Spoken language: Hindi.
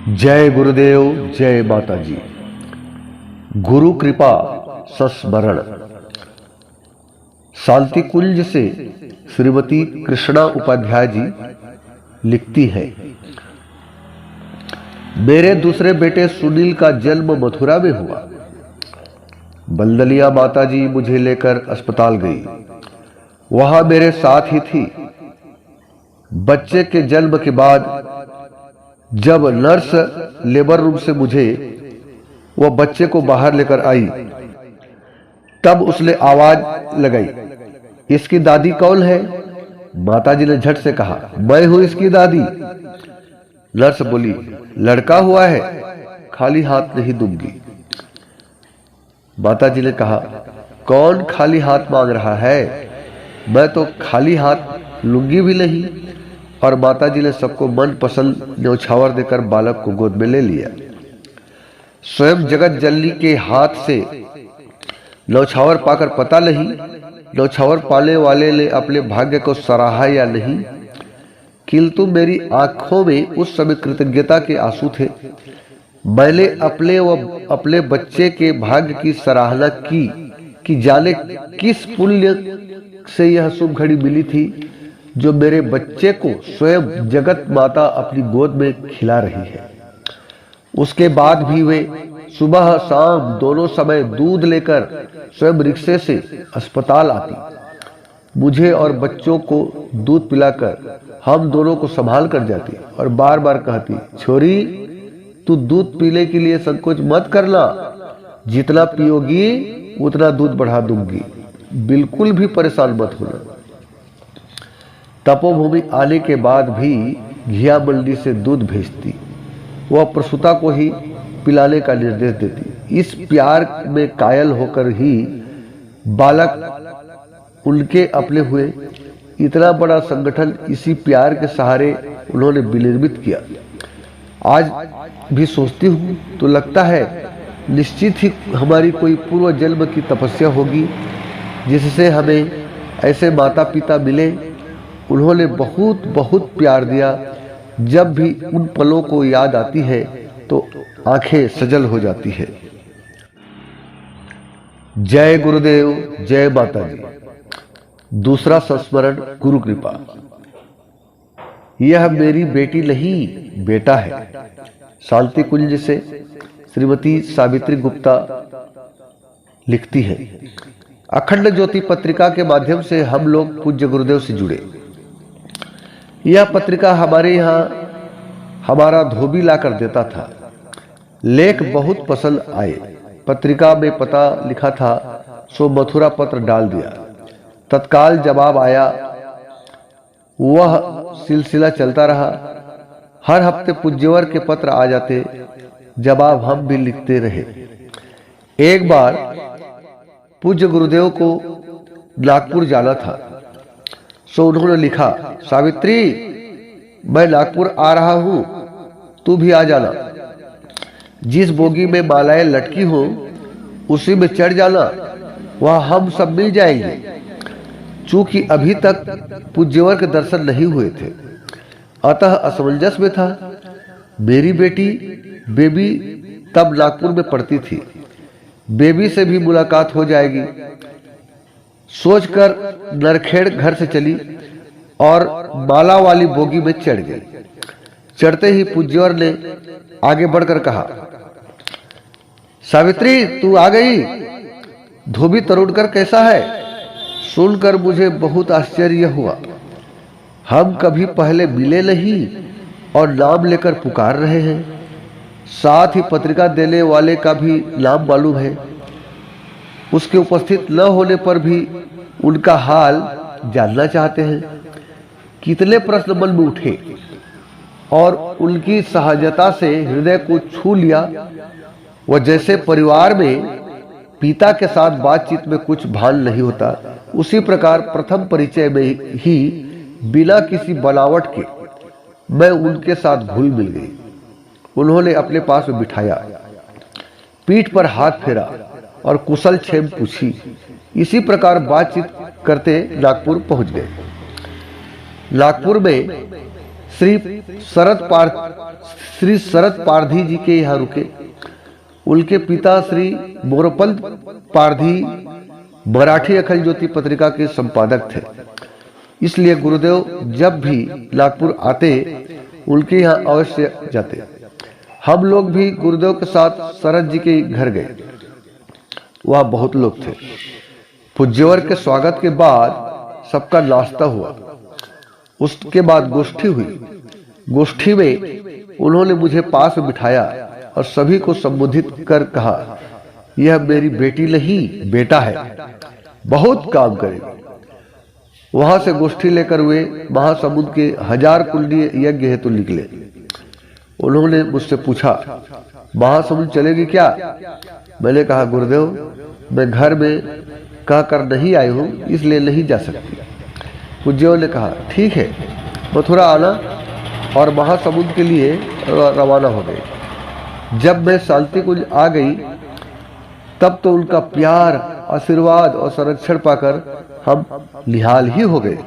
जय गुरुदेव, जय माता जी। गुरु कृपा संस्मरण। शांति कुंज से श्रीमती कृष्णा उपाध्याय जी लिखती है, मेरे दूसरे बेटे सुनील का जन्म मथुरा में हुआ। बल्दलिया माता जी मुझे लेकर अस्पताल गई, वहां मेरे साथ ही थी। बच्चे के जन्म के बाद जब नर्स लेबर रूम से मुझे वह बच्चे को बाहर लेकर आई, तब उसने आवाज लगाई, इसकी दादी कौन है? माताजी ने झट से कहा, मैं हूं इसकी दादी। नर्स बोली, लड़का हुआ है, खाली हाथ नहीं दूंगी। माताजी ने कहा, कौन खाली हाथ मांग रहा है? मैं तो खाली हाथ लूंगी भी नहीं। और माताजी ने सबको मनपसंद न्यौछावर देकर बालक को गोद में ले लिया। स्वयं जगत जननी के हाथ से न्यौछावर पाकर पता नहीं न्यौछावर पाने वाले ने अपने भाग्य को सराहा या नहीं, किंतु मेरी आंखों में उस समय कृतज्ञता के आंसू थे। मैंने अपने बच्चे के भाग्य की सराहना की कि जाने किस पुण्य से यह शुभ घड़ी मिली थी जो मेरे बच्चे को स्वयं जगत माता अपनी गोद में खिला रही है। उसके बाद भी वे सुबह शाम दोनों समय दूध लेकर स्वयं रिक्शे से अस्पताल आती। मुझे और बच्चों को दूध पिलाकर हम दोनों को संभाल कर जाती और बार बार कहती, छोरी तू दूध पीने के लिए संकोच मत करना, जितना पियोगी उतना दूध बढ़ा दूंगी, बिल्कुल भी परेशान मत होना। तपोभूमि आने के बाद भी घिया मंडी से दूध भेजती, वह प्रसूता को ही पिलाने का निर्देश देती। इस प्यार में कायल होकर ही बालक उनके अपने हुए। इतना बड़ा संगठन इसी प्यार के सहारे उन्होंने विनिर्मित किया। आज भी सोचती हूँ तो लगता है निश्चित ही हमारी कोई पूर्व जन्म की तपस्या होगी जिससे हमें ऐसे माता पिता मिले। उन्होंने बहुत बहुत प्यार दिया। जब भी उन पलों को याद आती है तो आंखें सजल हो जाती है। जय गुरुदेव, जय माता जी। दूसरा संस्मरण, गुरु कृपा। यह मेरी बेटी नहीं बेटा है। शांति कुंज से श्रीमती सावित्री गुप्ता लिखती है, अखंड ज्योति पत्रिका के माध्यम से हम लोग पूज्य गुरुदेव से जुड़े। यह पत्रिका हमारे यहाँ हमारा धोबी लाकर देता था। लेख बहुत पसंद आए। पत्रिका में पता लिखा था सो मथुरा पत्र डाल दिया। तत्काल जवाब आया। वह सिलसिला चलता रहा। हर हफ्ते पूज्यवर के पत्र आ जाते, जवाब हम भी लिखते रहे। एक बार पूज्य गुरुदेव को नागपुर जाना था, सो उन्होंने लिखा, सावित्री मैं नागपुर आ रहा हूं, तू भी आ जाना। जिस बोगी में मालाएं लटकी हो उसी में चढ़ जाना, वहां हम सब मिल जाएंगे। चूंकि अभी तक पूज्यवर के दर्शन नहीं हुए थे, अतः असमंजस में था। मेरी बेटी बेबी तब नागपुर में पढ़ती थी, बेबी से भी मुलाकात हो जाएगी। सोचकर नरखेड़ घर से चली और माला वाली बोगी में चढ़ गई। चढ़ते ही पूज्यवर ने आगे बढ़कर कहा, सावित्री तू आ गई, धोबी तरुणकर कैसा है? सुनकर मुझे बहुत आश्चर्य हुआ। हम कभी पहले मिले नहीं और नाम लेकर पुकार रहे हैं। साथ ही पत्रिका देने वाले का भी नाम मालूम है। उसके उपस्थित न होने पर भी उनका हाल जानना चाहते हैं। कितने प्रश्न मन में उठे और उनकी सहजता से हृदय को छू लिया। वह जैसे परिवार में पिता के साथ बातचीत में कुछ भान नहीं होता, उसी प्रकार प्रथम परिचय में ही बिना किसी बनावट के मैं उनके साथ घुल मिल गई। उन्होंने अपने पास में बिठाया, पीठ पर हाथ फेरा और कुशल क्षेम पूछी। इसी प्रकार बातचीत करते नागपुर पहुंच गए। नागपुर में श्री शरद पारधी जी के यहाँ रुके। उनके पिता श्री मोरपंत पारधी मराठी अखंड ज्योति पत्रिका के संपादक थे, इसलिए गुरुदेव जब भी नागपुर आते उनके यहाँ अवश्य जाते। हम लोग भी गुरुदेव के साथ शरद जी के घर गए। वहाँ बहुत लोग थे। पूज्यवर के स्वागत के बाद सबका नाश्ता हुआ। उसके बाद गोष्ठी हुई। गोष्ठी में उन्होंने मुझे पास में बिठाया और सभी को संबोधित कर कहा, यह मेरी बेटी नहीं बेटा है, बहुत काम करेगी। वहां से गोष्ठी लेकर वे महासमुद्र के 1000 कुंडीय यज्ञ हेतु निकले। उन्होंने मुझसे पूछा, महासमुद्र चलेगी क्या? मैंने कहा, गुरुदेव मैं घर में कहकर नहीं आई हूं, इसलिए नहीं जा सकती। पूज्यों ने कहा, ठीक है, मथुरा आना, और महासमुद्र के लिए रवाना हो गए। जब मैं शांति कुंज आ गई तब तो उनका प्यार, आशीर्वाद और संरक्षण पाकर हम निहाल ही हो गए।